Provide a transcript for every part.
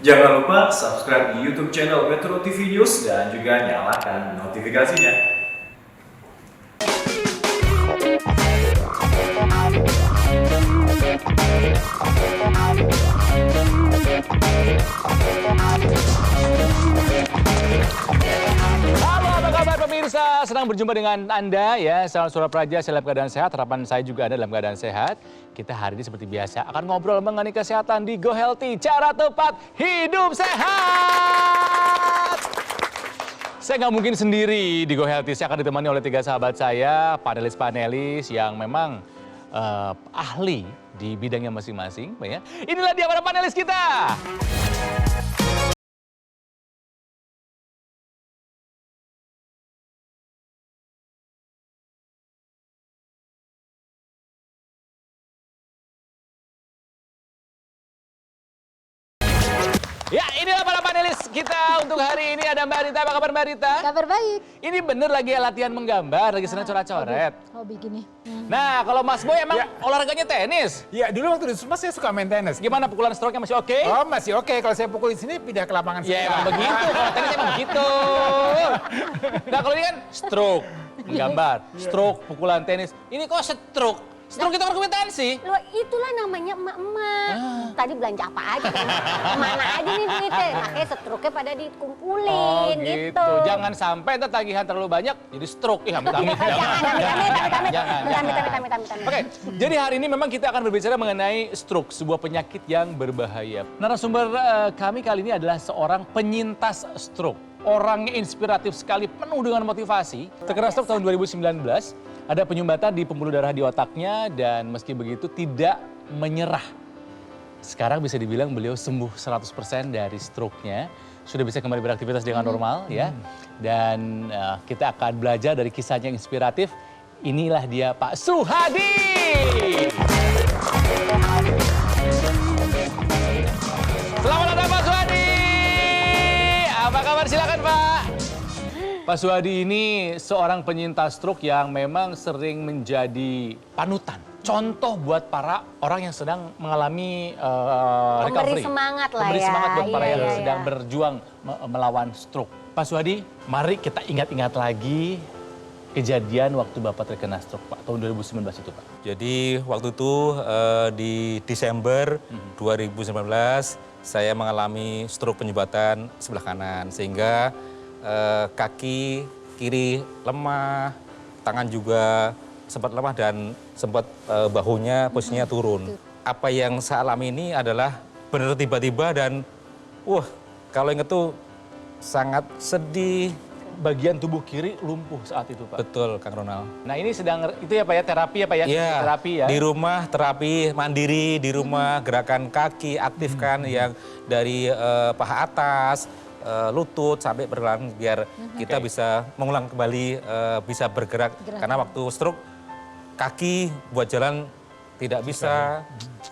Jangan lupa subscribe di YouTube channel Metro TV News dan juga nyalakan notifikasinya. Halo, apa kabar pemirsa? Senang berjumpa dengan Anda ya. Salam Suara Praja, saya dalam keadaan sehat. Harapan saya juga Anda dalam keadaan sehat. Kita hari ini seperti biasa akan ngobrol mengenai kesehatan di Go Healthy. Cara tepat hidup sehat. Saya nggak mungkin sendiri di Go Healthy. Saya akan ditemani oleh 3 sahabat saya, panelis-panelis yang memang ahli di bidangnya masing-masing. Ya. Inilah dia para panelis kita. Ya, inilah para panelis kita untuk hari ini. Ada Mbak Rita. Apa kabar Mbak Rita? Kabar baik. Ini bener lagi latihan menggambar, lagi senang coret-coret. Hobi gini. Nah, kalau Mas Boy emang olahraganya tenis. Ya, dulu waktu di Suma saya suka main tenis. Gimana pukulan stroke-nya masih oke? Oh, masih oke. Kalau saya pukul di sini, pindah ke lapangan Ya, sebelah. emang begitu. Kalau tenis emang begitu. Nah, kalau ini kan stroke, menggambar. Stroke, pukulan tenis. Ini kok stroke? Stroke itu kan kompetensi. Loh, itulah namanya emak-emak. Tadi belanja apa aja? Mana aja nih duitnya? Makanya stroke-nya pada dikumpulin gitu. Jangan sampai ntar tagihan terlalu banyak jadi stroke. Ih, amit-amit. Amit-amit. Oke, jadi hari ini memang kita akan berbicara mengenai stroke, sebuah penyakit yang berbahaya. Narasumber kami kali ini adalah seorang penyintas stroke. Orangnya inspiratif sekali, penuh dengan motivasi. Terkena stroke tahun 2019, ada penyumbatan di pembuluh darah di otaknya dan meski begitu tidak menyerah. Sekarang bisa dibilang beliau sembuh 100% dari stroke-nya. Sudah bisa kembali beraktivitas dengan normal ya. Dan kita akan belajar dari kisahnya yang inspiratif. Inilah dia Pak Suhadi. Selamat datang Pak Suhadi. Apa kabar? Silakan Pak. Pak Suhadi ini seorang penyintas stroke yang memang sering menjadi panutan. Contoh buat para orang yang sedang mengalami recovery. Memberi semangat lah Memberi ya. semangat buat para yang Iya. sedang berjuang melawan stroke. Pak Suhadi, mari kita ingat-ingat lagi kejadian waktu Bapak terkena stroke, Pak. Tahun 2019 itu, Pak. Jadi waktu itu di Desember 2019 saya mengalami stroke penyumbatan sebelah kanan sehingga kaki kiri lemah, tangan juga sempat lemah dan sempat bahunya posisinya turun. Apa yang saya alami ini adalah benar tiba-tiba dan kalau inget tuh sangat sedih. Bagian tubuh kiri lumpuh saat itu, Pak. Betul, Kang Ronald. Nah, ini sedang itu ya, Pak ya, terapi ya, Pak ya? Iya, Terapi ya. di rumah terapi mandiri, di rumah gerakan kaki aktifkan yang dari paha atas, lutut sampai berjalan biar kita bisa mengulang kembali bisa bergerak. Karena waktu stroke kaki buat jalan tidak bisa,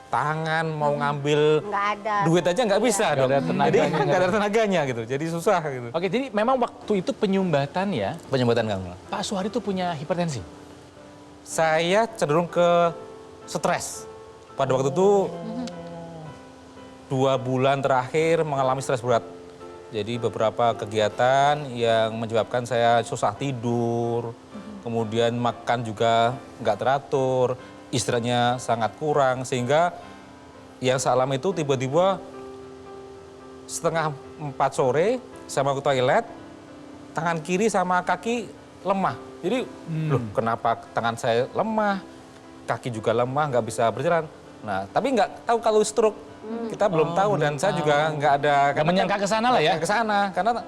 tangan mau ngambil Nggak ada. duit aja nggak bisa dong. ada tenaganya. Jadi nggak ada tenaganya gitu, jadi susah gitu. Oke, jadi memang waktu itu penyumbatan ya, Penyumbatan Kang Ronald. Pak Suhadi itu punya hipertensi? Saya cenderung ke stres. Pada waktu itu 2 bulan terakhir mengalami stres berat. Jadi beberapa kegiatan yang menyebabkan saya susah tidur, kemudian makan juga nggak teratur, istirahatnya sangat kurang, sehingga yang saya alami itu tiba-tiba setengah 4 sore saya mau ke toilet, tangan kiri sama kaki lemah. Jadi loh kenapa tangan saya lemah, kaki juga lemah, nggak bisa berjalan. Nah tapi nggak tahu kalau stroke. Kita belum tahu dan saya juga nggak ada... Nggak menyangka ke sana lah ya? Ke sana, karena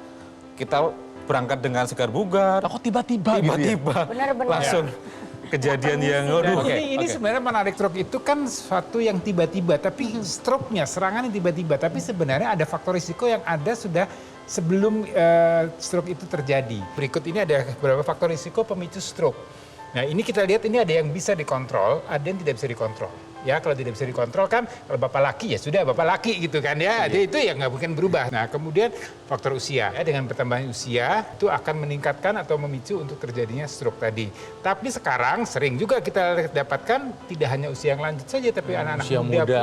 kita berangkat dengan segar bugar. Kok tiba-tiba gitu ya? Tiba-tiba Benar-benar. langsung kejadian yang Dan aduh. ini sebenarnya menarik, stroke itu kan sesuatu yang tiba-tiba, tapi stroke-nya, serangan yang tiba-tiba. Tapi sebenarnya ada faktor risiko yang ada sudah sebelum stroke itu terjadi. Berikut ini ada beberapa faktor risiko pemicu stroke. Nah ini kita lihat ini ada yang bisa dikontrol, ada yang tidak bisa dikontrol. Ya, kalau tidak bisa dikontrol kan, kalau bapak laki ya sudah bapak laki gitu kan ya. Itu yang nggak mungkin berubah. Nah, kemudian faktor usia. Ya, dengan bertambahnya usia itu akan meningkatkan atau memicu untuk terjadinya stroke tadi. Tapi sekarang sering juga kita dapatkan tidak hanya usia yang lanjut saja, tapi anak-anak Usia muda muda,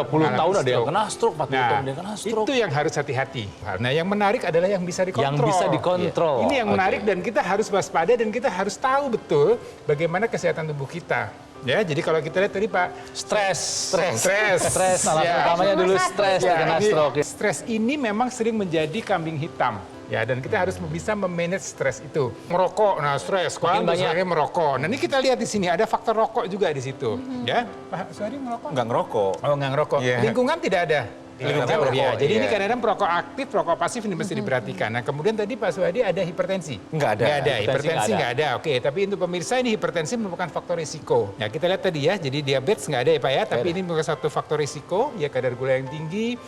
pun 30 tahun ada yang stroke. kena stroke, 40 tahun ada yang kena stroke. Itu yang harus hati-hati. Nah, yang menarik adalah yang bisa dikontrol. Yang bisa dikontrol. Ini yang menarik dan kita harus waspada dan kita harus tahu betul bagaimana kesehatan tubuh kita. Ya, jadi kalau kita lihat tadi Pak, Stres. Alasan Ya. utamanya dulu stres Ya, terkena ini stroke. stres ini memang sering menjadi kambing hitam. Ya, dan kita harus bisa memanage stres itu. Merokok, nah stres, kan banyak. misalnya merokok. Nah, ini kita lihat di sini ada faktor rokok juga di situ. Ya, Pak Suhadi merokok? Nggak ngerokok. Oh, nggak ngerokok. Iya. Lingkungan tidak ada. Lingkungan Jauh, merokok, ya. Jadi ini iya. kadang-kadang perokok aktif, perokok pasif ini mesti diperhatikan. Nah, kemudian tadi Pak Suhadi ada hipertensi. Nggak ada. Nggak ada, Hipertensi hipertensi nggak nggak ada. Oke, tapi untuk pemirsa ini hipertensi merupakan faktor risiko. Ya, kita lihat tadi ya, jadi diabetes nggak ada ya Pak ya, tapi ini merupakan satu faktor risiko, ya kadar gula yang tinggi,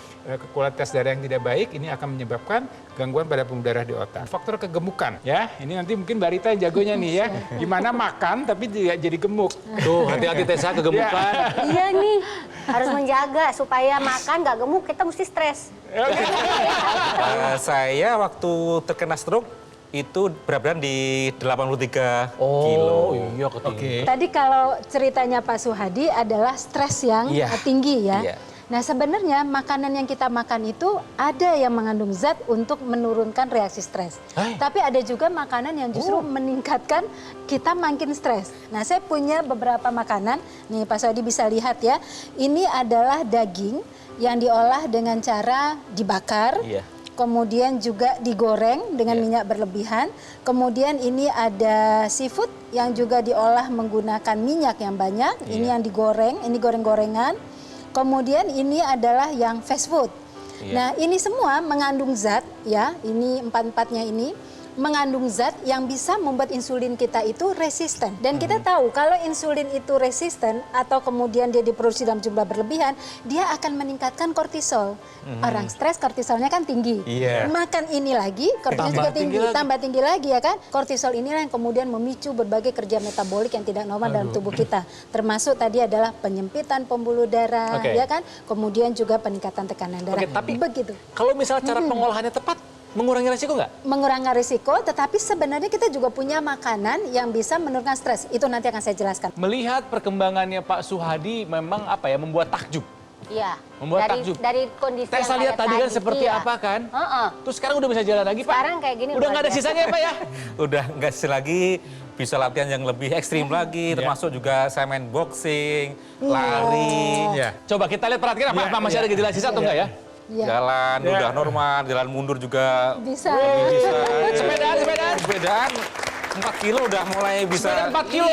kualitas darah yang tidak baik, ini akan menyebabkan gangguan pada pembuluh darah di otak. Faktor kegemukan, ya, ini nanti mungkin Mbak Rita yang jagonya nih ya, gimana makan tapi tidak jadi gemuk. Tuh, hati-hati Tessa kegemukan. Iya nih, harus menjaga supaya makan nggak gemuk, kita mesti stres. Saya waktu terkena stroke itu berat badan di 83 Oh, kilo. iya ketinggian. Tadi kalau ceritanya Pak Suhadi adalah stres yang Iya. tinggi ya. Iya. Nah sebenarnya makanan yang kita makan itu ada yang mengandung zat untuk menurunkan reaksi stres. Tapi ada juga makanan yang justru meningkatkan kita makin stres. Nah saya punya beberapa makanan, nih Pak Suhadi bisa lihat ya. Ini adalah daging yang diolah dengan cara dibakar. Iya. Kemudian juga digoreng dengan minyak berlebihan. Kemudian ini ada seafood yang juga diolah menggunakan minyak yang banyak. Ini yang digoreng, ini goreng-gorengan. Kemudian ini adalah yang fast food. Nah ini semua mengandung zat ya, ini empat-empatnya ini mengandung zat yang bisa membuat insulin kita itu resisten. Dan kita tahu kalau insulin itu resisten atau kemudian dia diproduksi dalam jumlah berlebihan, dia akan meningkatkan kortisol. Orang stres kortisolnya kan tinggi. Iya. Makan ini lagi, kortisol juga tinggi, tambah tinggi lagi ya kan. Kortisol inilah yang kemudian memicu berbagai kerja metabolik yang tidak normal dalam tubuh kita. Termasuk tadi adalah penyempitan pembuluh darah, Oke. ya kan. Kemudian juga peningkatan tekanan darah. Oke, tapi begitu. Kalau misalnya cara pengolahannya tepat, mengurangi resiko nggak? Mengurangi risiko, tetapi sebenarnya kita juga punya makanan yang bisa menurunkan stres. Itu nanti akan saya jelaskan. Melihat perkembangannya Pak Suhadi memang apa ya, membuat takjub. Iya. Membuat takjub. Dari kondisi Tessa yang lihat ada tadi kan seperti iya. apa kan? Heeh. Terus sekarang udah bisa jalan lagi Pak? Sekarang kayak gini Udah luar nggak ada biasa. sisanya ya Pak ya? Udah nggak sih lagi, bisa latihan yang lebih ekstrim lagi, termasuk juga saya main boxing, lari, Ya. Coba kita lihat perhatikan apa masih ada gejala sisa atau enggak ya? Ya. jalan udah normal, jalan mundur juga Bisa. bisa. Sepedaan. Sepedaan 4 kilo udah mulai bisa. Sepeda 4 kilo.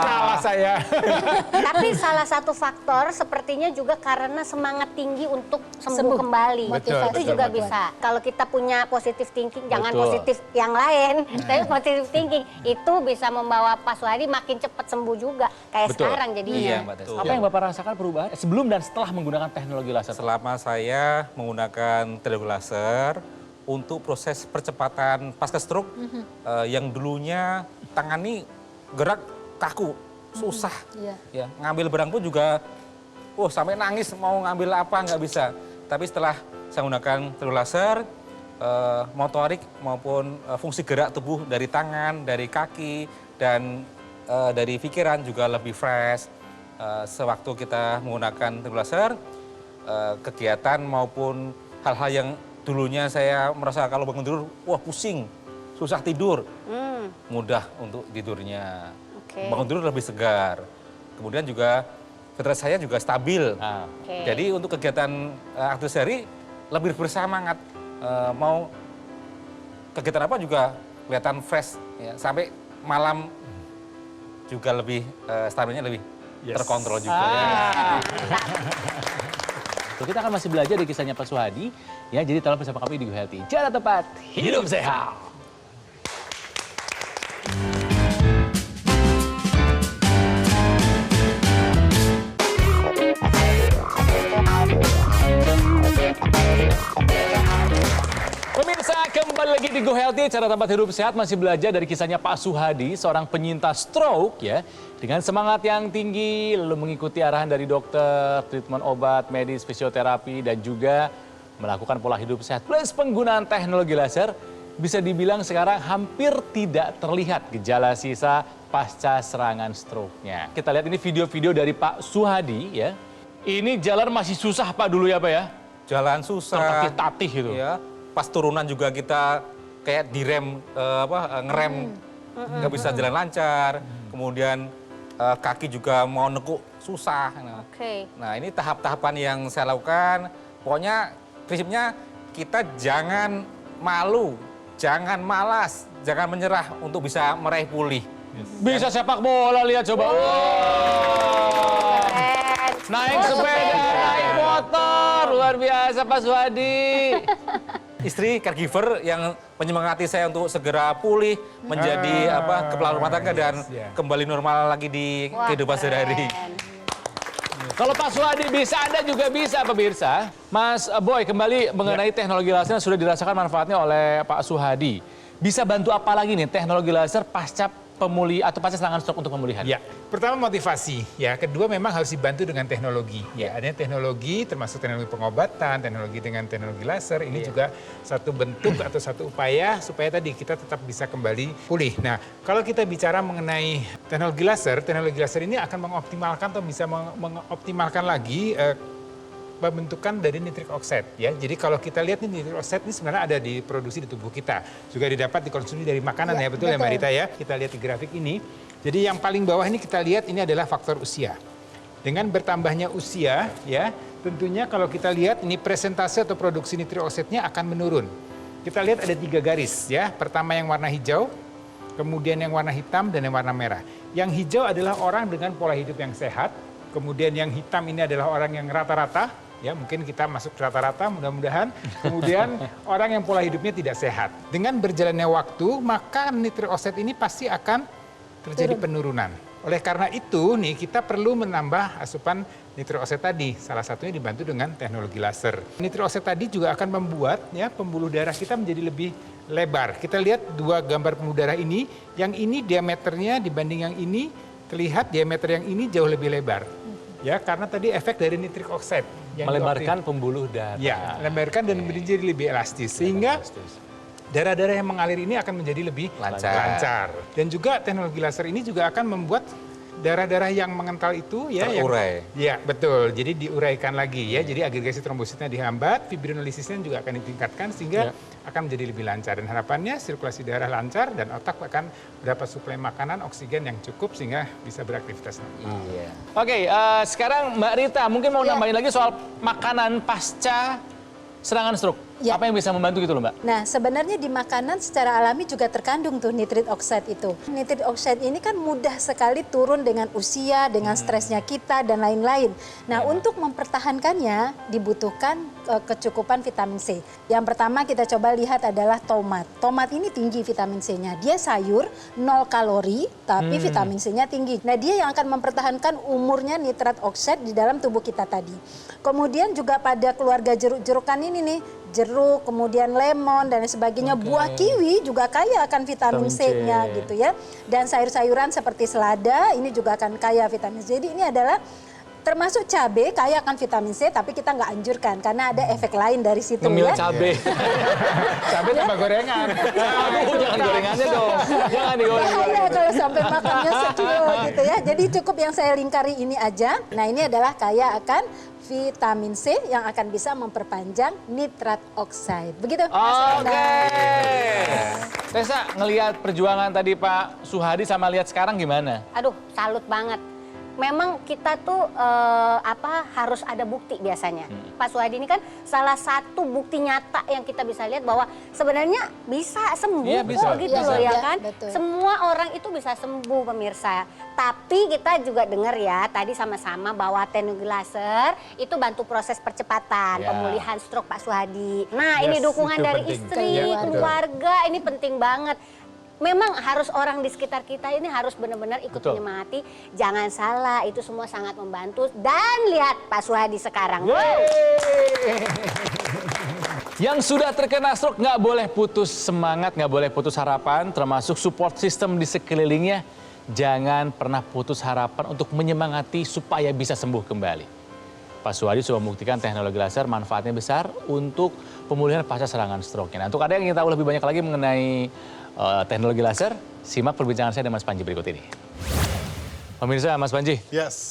Salah saya. Tapi salah satu faktor sepertinya juga karena semangat tinggi untuk sembuh Sembuh. kembali. Betul, Itu betul, juga betul. bisa. Kalau kita punya positive thinking, jangan Betul. positif yang lain, tapi positive thinking itu bisa membawa Pak Suhadi makin cepat sembuh juga. Kayak Betul. sekarang jadinya. Iya, Mbak Tessa. Apa yang Bapak rasakan perubahan sebelum dan setelah menggunakan teknologi laser? Selama saya menggunakan teknologi laser untuk proses percepatan pasca stroke, yang dulunya tangan ini gerak kaku, susah. Iya. Ya, ngambil barang pun juga, sampai nangis mau ngambil apa nggak bisa. Tapi setelah saya menggunakan teknologi laser, motorik maupun fungsi gerak tubuh dari tangan, dari kaki, dan dari pikiran juga lebih fresh. Sewaktu kita menggunakan teknologi laser, kegiatan maupun hal-hal yang dulunya saya merasa kalau bangun tidur, pusing, susah tidur, mudah untuk tidurnya. Oke. Bangun tidur lebih segar. Kemudian juga fitrah saya juga stabil. Nah, Oke. Jadi untuk kegiatan aktivitas sehari lebih bersemangat. Mau kegiatan apa juga kelihatan fresh. Ya. Sampai malam juga lebih stabilnya lebih terkontrol juga. Tuh, kita akan masih belajar di kisahnya Pak Suhadi. Ya, jadi tolong bersama kami di Go Healthy. Cara tepat, hidup sehat. Pemirsa, kembali lagi Baik, di Go Healthy, cara tempat hidup sehat masih belajar dari kisahnya Pak Suhadi, seorang penyintas stroke ya. Dengan semangat yang tinggi, lalu mengikuti arahan dari dokter, treatment obat, medis, fisioterapi, dan juga melakukan pola hidup sehat. Plus penggunaan teknologi laser, bisa dibilang sekarang hampir tidak terlihat gejala sisa pasca serangan stroke-nya. Kita lihat ini video-video dari Pak Suhadi ya. Ini jalan masih susah Pak dulu ya Pak ya? Jalan susah. Tertatih-tatih gitu. Ya, pas turunan juga kita kayak direm, ngerem, nggak bisa jalan lancar. Kemudian kaki juga mau nekuk susah. Oke. Nah ini tahap-tahapan yang saya lakukan. Pokoknya prinsipnya kita jangan malu, jangan malas, jangan menyerah untuk bisa meraih pulih. Bisa sepak bola, lihat coba. Naik sepeda, naik motor, luar biasa Pak Suhadi. Istri caregiver yang menyemangati saya untuk segera pulih menjadi kepala rumah tangga dan kembali normal lagi di kehidupan sehari-hari. Kalau Pak Suhadi bisa, Anda juga bisa pemirsa. Mas Boy, kembali mengenai teknologi laser yang sudah dirasakan manfaatnya oleh Pak Suhadi. Bisa bantu apa lagi nih teknologi laser pasca pemulih atau pasca serangan stroke untuk pemulihan? Ya, pertama motivasi. Ya, kedua memang harus dibantu dengan teknologi. Ya, adanya teknologi termasuk teknologi pengobatan, teknologi dengan teknologi laser. Ini juga satu bentuk atau satu upaya supaya tadi kita tetap bisa kembali pulih. Nah, kalau kita bicara mengenai teknologi laser ini akan mengoptimalkan atau bisa mengoptimalkan lagi pembentukan dari nitric oxide ya. Jadi kalau kita lihat nih nitric oxide ini sebenarnya ada di produksi di tubuh kita. Juga didapat dikonsumsi dari makanan ya, betul ya Mbak Rita ya. Kita lihat di grafik ini. Jadi yang paling bawah ini kita lihat ini adalah faktor usia. Dengan bertambahnya usia ya, tentunya kalau kita lihat ini presentase atau produksi nitric oxide-nya akan menurun. Kita lihat ada 3 garis ya. Pertama yang warna hijau, kemudian yang warna hitam dan yang warna merah. Yang hijau adalah orang dengan pola hidup yang sehat. Kemudian yang hitam ini adalah orang yang rata-rata. Ya, mungkin kita masuk rata-rata mudah-mudahan. Kemudian orang yang pola hidupnya tidak sehat. Dengan berjalannya waktu, maka nitric oxide ini pasti akan terjadi penurunan. Oleh karena itu nih kita perlu menambah asupan nitric oxide tadi. Salah satunya dibantu dengan teknologi laser. Nitric oxide tadi juga akan membuat ya pembuluh darah kita menjadi lebih lebar. Kita lihat 2 gambar pembuluh darah ini. Yang ini diameternya dibanding yang ini terlihat diameter yang ini jauh lebih lebar. Ya, karena tadi efek dari nitric oxide yang melebarkan pembuluh darah. Ya, melebarkan dan menjadi lebih elastis sehingga darah-darah yang mengalir ini akan menjadi lebih lancar. Dan juga teknologi laser ini juga akan membuat darah-darah yang mengental itu ya terurai. Ya, betul. Jadi diuraikan lagi ya. Jadi agregasi trombositnya dihambat, fibrinolisisnya juga akan ditingkatkan sehingga akan menjadi lebih lancar dan harapannya sirkulasi darah lancar dan otak akan mendapat suplai makanan, oksigen yang cukup sehingga bisa beraktivitas normal. Iya. Oke, sekarang Mbak Rita mungkin mau nambahin lagi soal makanan pasca serangan stroke. Ya. Apa yang bisa membantu gitu loh Mbak? Nah, sebenarnya di makanan secara alami juga terkandung tuh nitric oxide itu. Nitric oxide ini kan mudah sekali turun dengan usia, dengan stresnya kita, dan lain-lain. Nah, untuk mempertahankannya dibutuhkan kecukupan vitamin C. Yang pertama kita coba lihat adalah tomat. Tomat ini tinggi vitamin C-nya. Dia sayur, 0 kalori, tapi vitamin C-nya tinggi. Nah, dia yang akan mempertahankan umurnya nitrat oxide di dalam tubuh kita tadi. Kemudian juga pada keluarga jeruk-jerukan ini nih, jeruk, kemudian lemon dan sebagainya. Buah kiwi juga kaya akan vitamin C-nya gitu ya. Dan sayur-sayuran seperti selada ini juga akan kaya vitamin C. Jadi ini adalah termasuk cabai kaya akan vitamin C, tapi kita nggak anjurkan karena ada efek lain dari situ Ngemil ya. cabai. Cabai tambah gorengan. Aduh, jangan gorengannya dong. Jangan digoreng. Bahaya kalau sampai makannya sekilo gitu ya. Jadi cukup yang saya lingkari ini aja. Nah, ini adalah kaya akan vitamin C yang akan bisa memperpanjang nitrat oxide. Begitu. Oke. Tessa, ngelihat perjuangan tadi Pak Suhadi sama lihat sekarang gimana? Aduh, salut banget. Memang kita tuh harus ada bukti biasanya. Pak Suhadi ini kan salah satu bukti nyata yang kita bisa lihat bahwa sebenarnya bisa sembuh Iya, bisa. kok gitu Bisa. loh ya Iya, kan. betul. Semua orang itu bisa sembuh pemirsa. Tapi kita juga dengar ya tadi sama-sama bahwa teknologi laser itu bantu proses percepatan Ya. pemulihan stroke Pak Suhadi. Nah, ini dukungan itu dari penting. istri, Iya, betul. keluarga ini penting banget. Memang harus orang di sekitar kita ini harus benar-benar ikut Betul. menyemangati. Jangan salah, itu semua sangat membantu. Dan lihat Pak Suhadi sekarang. Yang sudah terkena stroke nggak boleh putus semangat, nggak boleh putus harapan, termasuk support system di sekelilingnya. Jangan pernah putus harapan untuk menyemangati supaya bisa sembuh kembali. Pak Suhadi sudah membuktikan teknologi laser manfaatnya besar untuk pemulihan pasca serangan stroke-nya. Nah, untuk Anda yang ingin tahu lebih banyak lagi mengenai teknologi laser, simak perbincangan saya dengan Mas Panji berikut ini. Pemirsa, Mas Panji,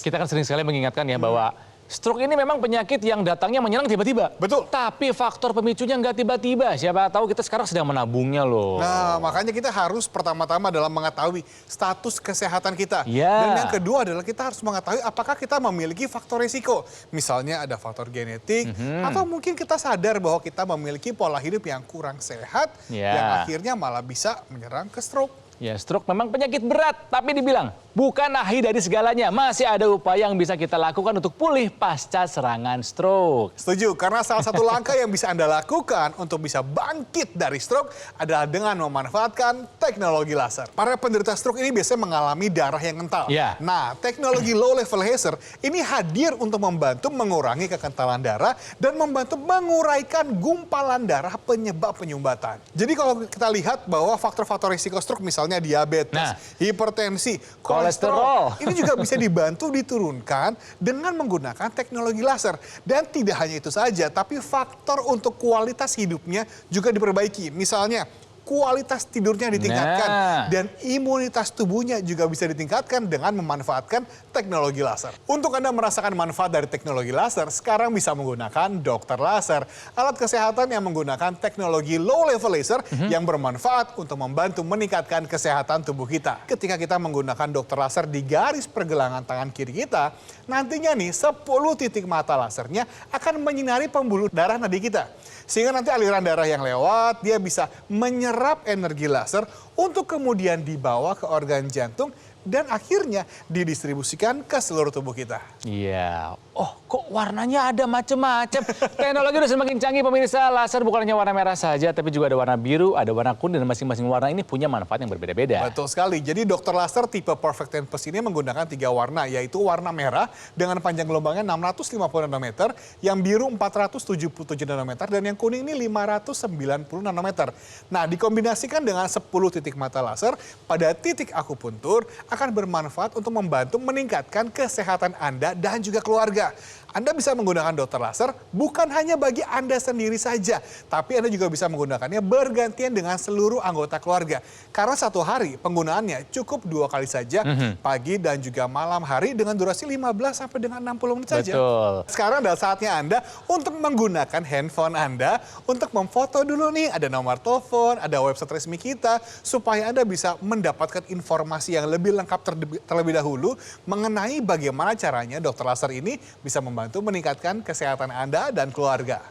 kita kan sering sekali mengingatkan ya bahwa stroke ini memang penyakit yang datangnya menyerang tiba-tiba. Betul. Tapi faktor pemicunya nggak tiba-tiba. Siapa tahu kita sekarang sedang menabungnya loh. Nah, makanya kita harus pertama-tama dalam mengetahui status kesehatan kita. Ya. Dan yang kedua adalah kita harus mengetahui apakah kita memiliki faktor risiko. Misalnya ada faktor genetik, atau mungkin kita sadar bahwa kita memiliki pola hidup yang kurang sehat, Ya. yang akhirnya malah bisa menyerang ke stroke. Ya, stroke memang penyakit berat, tapi dibilang bukan akhir dari segalanya. Masih ada upaya yang bisa kita lakukan untuk pulih pasca serangan stroke. Setuju, karena salah satu langkah yang bisa Anda lakukan untuk bisa bangkit dari stroke adalah dengan memanfaatkan teknologi laser. Para penderita stroke ini biasanya mengalami darah yang kental. Ya. Nah, teknologi low level laser ini hadir untuk membantu mengurangi kekentalan darah dan membantu menguraikan gumpalan darah penyebab penyumbatan. Jadi kalau kita lihat bahwa faktor-faktor risiko stroke misalnya diabetes, Nah. hipertensi, Kolesterol. ini juga bisa dibantu diturunkan dengan menggunakan teknologi laser. Dan tidak hanya itu saja, tapi faktor untuk kualitas hidupnya juga diperbaiki. Misalnya, kualitas tidurnya ditingkatkan Nah. dan imunitas tubuhnya juga bisa ditingkatkan dengan memanfaatkan teknologi laser. Untuk Anda merasakan manfaat dari teknologi laser, sekarang bisa menggunakan dokter laser, alat kesehatan yang menggunakan teknologi low level laser yang bermanfaat untuk membantu meningkatkan kesehatan tubuh kita. Ketika kita menggunakan dokter laser di garis pergelangan tangan kiri kita, nantinya nih 10 titik mata lasernya akan menyinari pembuluh darah nadi kita. Sehingga nanti aliran darah yang lewat, dia bisa menyerap energi laser untuk kemudian dibawa ke organ jantung dan akhirnya didistribusikan ke seluruh tubuh kita. Iya. Oh, kok warnanya ada macam-macam. Teknologi udah semakin canggih pemirsa. Laser bukan hanya warna merah saja, tapi juga ada warna biru, ada warna kuning, dan masing-masing warna ini punya manfaat yang berbeda-beda. Betul sekali. Jadi dokter laser tipe Perfect Tempus ini menggunakan 3 warna, yaitu warna merah dengan panjang gelombangnya 650 nanometer, yang biru 477 nanometer, dan yang kuning ini 590 nanometer. Nah, dikombinasikan dengan 10 titik mata laser pada titik akupuntur akan bermanfaat untuk membantu meningkatkan kesehatan Anda dan juga keluarga. Anda bisa menggunakan dokter laser bukan hanya bagi Anda sendiri saja, tapi Anda juga bisa menggunakannya bergantian dengan seluruh anggota keluarga. Karena satu hari penggunaannya cukup 2 kali saja, pagi dan juga malam hari dengan durasi 15 sampai dengan 60 menit saja. Betul. Sekarang adalah saatnya Anda untuk menggunakan handphone Anda untuk memfoto dulu nih, ada nomor telepon, ada website resmi kita, supaya Anda bisa mendapatkan informasi yang lebih lengkap terlebih dahulu mengenai bagaimana caranya dokter laser ini bisa membantu meningkatkan kesehatan Anda dan keluarga.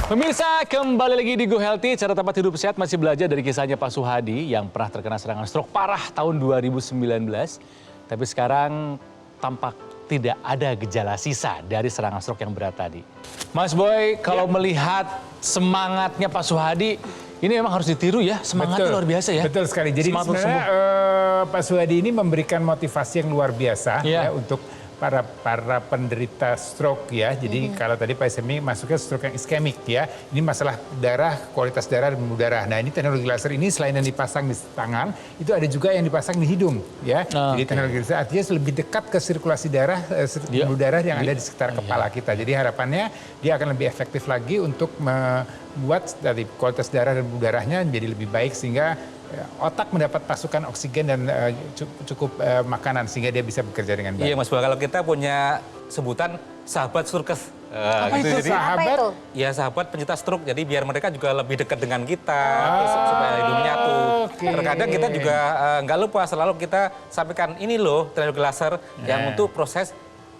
Pemirsa, kembali lagi di Go Healthy. Cara tempat hidup sehat masih belajar dari kisahnya Pak Suhadi yang pernah terkena serangan stroke parah tahun 2019. Tapi sekarang tampak tidak ada gejala sisa dari serangan stroke yang berat tadi. Mas Boy, kalau melihat semangatnya Pak Suhadi, ini memang harus ditiru ya. Semangatnya luar biasa ya. Betul sekali. Jadi Semangat untuk sebenarnya Pak Suhadi ini memberikan motivasi yang luar biasa Iya. ya, untuk para penderita stroke ya. Jadi kalau tadi Pak Semi masuknya stroke yang iskemik ya. Ini masalah darah, kualitas darah dan pembuluh darah. Nah, ini teknologi laser ini selain yang dipasang di tangan, itu ada juga yang dipasang di hidung ya. Jadi teknologi laser artinya lebih dekat ke sirkulasi darah, pembuluh darah yang ada di sekitar kepala kita. Jadi harapannya dia akan lebih efektif lagi untuk membuat dari kualitas darah dan pembuluh darahnya menjadi lebih baik sehingga otak mendapat pasukan oksigen dan cukup makanan sehingga dia bisa bekerja dengan baik. Iya Mas Boy, kalau kita punya sebutan sahabat surkes. Apa itu? Jadi, Apa itu? ya sahabat pencinta stroke, jadi biar mereka juga lebih dekat dengan kita, terus supaya hidup nyatu. oke. Terkadang kita juga nggak lupa, selalu kita sampaikan ini loh teknologi laser yang untuk proses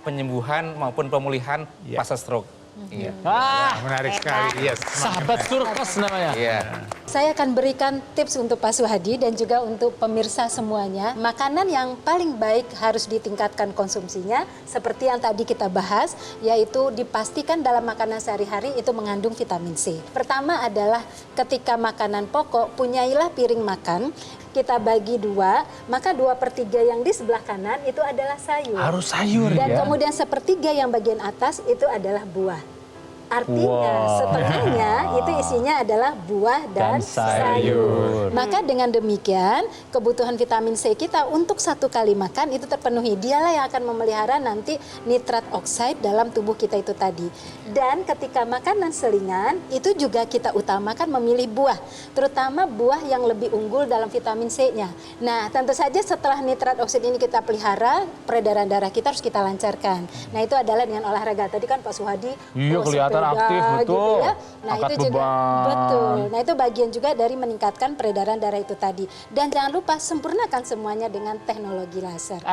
penyembuhan maupun pemulihan pasca stroke. Iya. Ah, Menarik sekali. Yes. sahabat surkes namanya. Iya. Saya akan berikan tips untuk Pak Suhadi dan juga untuk pemirsa semuanya. Makanan yang paling baik harus ditingkatkan konsumsinya, seperti yang tadi kita bahas, yaitu dipastikan dalam makanan sehari-hari itu mengandung vitamin C. Pertama adalah ketika makanan pokok, punyailah piring makan, kita bagi 2, maka 2/3 yang di sebelah kanan itu adalah sayur. Harus sayur Dan ya. kemudian 1/3 yang bagian atas itu adalah buah. Artinya Wow. setengahnya itu isinya adalah buah dan Dan sayur. Maka dengan demikian kebutuhan vitamin C kita untuk 1 kali makan itu terpenuhi. Dialah yang akan memelihara nanti nitrat oxide dalam tubuh kita itu tadi. Dan ketika makanan selingan itu juga kita utamakan memilih buah. Terutama buah yang lebih unggul dalam vitamin C-nya. Nah tentu saja setelah nitrat oxide ini kita pelihara, peredaran darah kita harus kita lancarkan. Nah itu adalah dengan olahraga. Tadi kan Pak Suhadi Iya, kelihatan sepeda aktif, betul. Nah Angkat itu juga beban. betul. Nah itu bagian juga dari meningkatkan peredaran darah itu tadi. Dan jangan lupa sempurnakan semuanya dengan teknologi laser.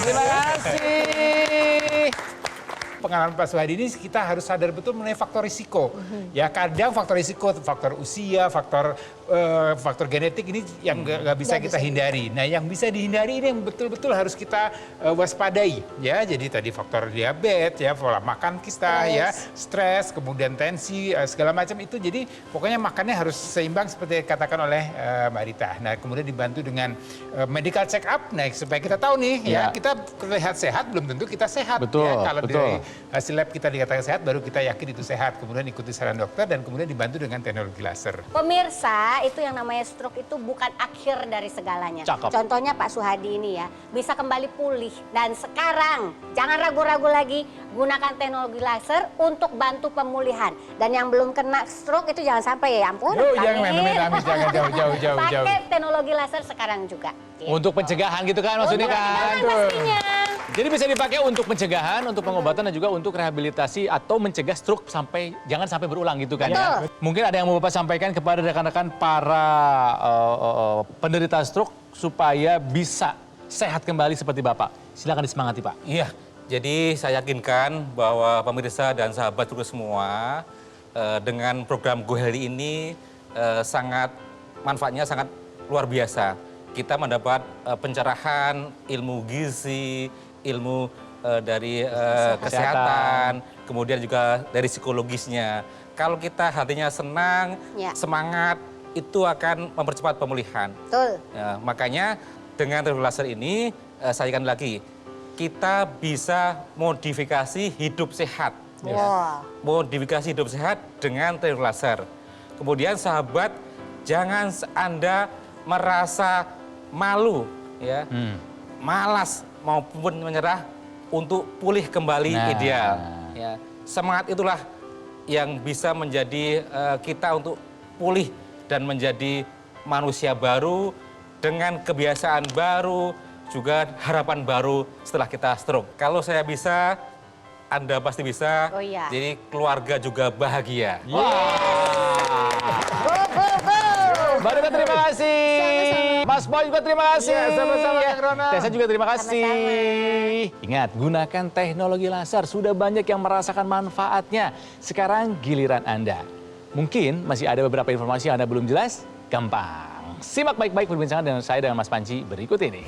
Terima kasih. Pengalaman Pak Suhadi ini kita harus sadar betul mengenai faktor risiko. Ya kadang faktor risiko, faktor usia, faktor genetik ini yang nggak bisa kita hindari. Nah yang bisa dihindari ini yang betul-betul harus kita waspadai. Ya jadi tadi faktor diabetes, ya pola makan kita, ya stres, kemudian tensi, segala macam itu. Jadi pokoknya makannya harus seimbang seperti dikatakan oleh Mbak Rita. Nah kemudian dibantu dengan medical check up. Nah supaya kita tahu nih, ya kita terlihat sehat belum tentu kita sehat. Betul, Ya, kalau betul. dari hasil lab kita dikatakan sehat, baru kita yakin itu sehat. Kemudian ikuti saran dokter dan kemudian dibantu dengan teknologi laser. Pemirsa, itu yang namanya stroke itu bukan akhir dari segalanya. Cakep. Contohnya Pak Suhadi ini ya, bisa kembali pulih. Dan sekarang, jangan ragu-ragu lagi, gunakan teknologi laser untuk bantu pemulihan. Dan yang belum kena stroke itu jangan sampai ya ampun. Yuk, jangan amit. amit-amit, jangan jauh-jauh. Pakai teknologi laser sekarang juga. Gitu. Untuk pencegahan gitu kan maksudnya Untuk kan. pencegahan pastinya. Jadi bisa dipakai untuk pencegahan, untuk pengobatan dan juga untuk rehabilitasi atau mencegah stroke jangan sampai berulang gitu kan ya. Betul. Mungkin ada yang mau Bapak sampaikan kepada rekan-rekan para penderita stroke supaya bisa sehat kembali seperti Bapak. Silakan disemangati Pak. Iya, jadi saya yakinkan bahwa pemirsa dan sahabat terus semua dengan program Go Healthy ini manfaatnya sangat luar biasa. Kita mendapat pencerahan ilmu gizi, ilmu dari kesehatan, kemudian juga dari psikologisnya. Kalau kita hatinya senang, Ya. semangat, itu akan mempercepat pemulihan. Betul. Ya, makanya dengan teknologi laser ini, saya ingatkan lagi, kita bisa modifikasi hidup sehat. Wah. Modifikasi hidup sehat dengan teknologi laser. Kemudian sahabat, jangan Anda merasa malu, ya, malas maupun menyerah untuk pulih kembali Nah. ideal. Ya, semangat itulah yang bisa menjadi kita untuk pulih dan menjadi manusia baru dengan kebiasaan baru, juga harapan baru setelah kita stroke. Kalau saya bisa, Anda pasti bisa. Oh iya. Jadi keluarga juga bahagia. Go, go, go. Mbak Rita terima kasih. Mas Boy juga terima kasih. Iya, sama-sama, Kang Ronald. Tessa juga terima kasih. Ingat, gunakan teknologi laser. Sudah banyak yang merasakan manfaatnya. Sekarang giliran Anda. Mungkin masih ada beberapa informasi yang Anda belum jelas? Gampang. Simak baik-baik perbincangan dengan saya dengan Mas Panji berikut ini.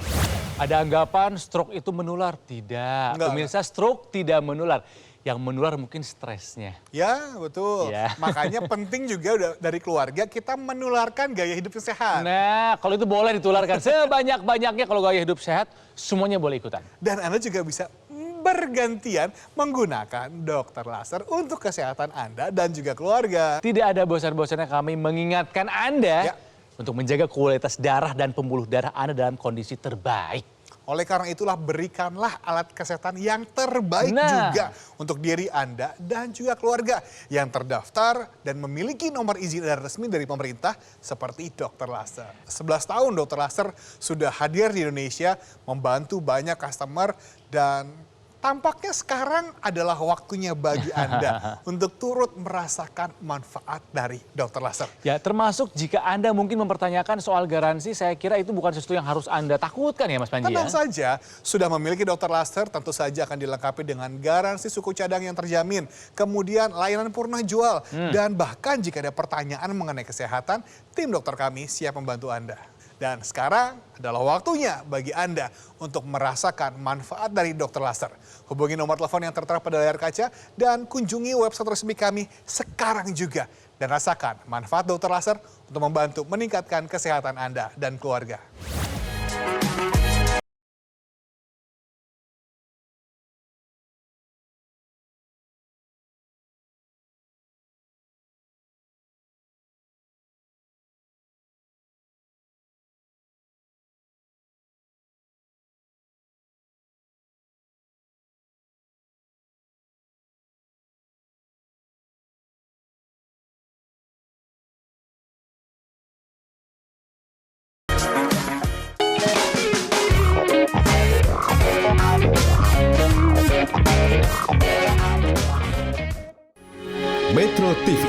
Ada anggapan stroke itu menular? Tidak. Enggak. Pemirsa, stroke tidak menular. Yang menular mungkin stresnya. Ya, betul. Ya. Makanya penting juga dari keluarga kita menularkan gaya hidup yang sehat. Nah, kalau itu boleh ditularkan sebanyak-banyaknya. Kalau gaya hidup sehat, semuanya boleh ikutan. Dan Anda juga bisa bergantian menggunakan dokter laser untuk kesehatan Anda dan juga keluarga. Tidak ada bosan-bosannya kami mengingatkan Anda Ya. untuk menjaga kualitas darah dan pembuluh darah Anda dalam kondisi terbaik. Oleh karena itulah berikanlah alat kesehatan yang terbaik Nah. juga untuk diri Anda dan juga keluarga yang terdaftar dan memiliki nomor izin edar resmi dari pemerintah seperti dokter laser. 11 tahun dokter laser sudah hadir di Indonesia membantu banyak customer dan Tampaknya sekarang adalah waktunya bagi Anda untuk turut merasakan manfaat dari dokter laser. Ya, termasuk jika Anda mungkin mempertanyakan soal garansi, saya kira itu bukan sesuatu yang harus Anda takutkan ya Mas Panji Tenang ya. saja, sudah memiliki dokter laser tentu saja akan dilengkapi dengan garansi suku cadang yang terjamin. Kemudian layanan purna jual. Dan bahkan jika ada pertanyaan mengenai kesehatan, tim dokter kami siap membantu Anda. Dan sekarang adalah waktunya bagi Anda untuk merasakan manfaat dari dokter laser. Hubungi nomor telepon yang tertera pada layar kaca dan kunjungi website resmi kami sekarang juga. Dan rasakan manfaat dokter laser untuk membantu meningkatkan kesehatan Anda dan keluarga. Metro TV,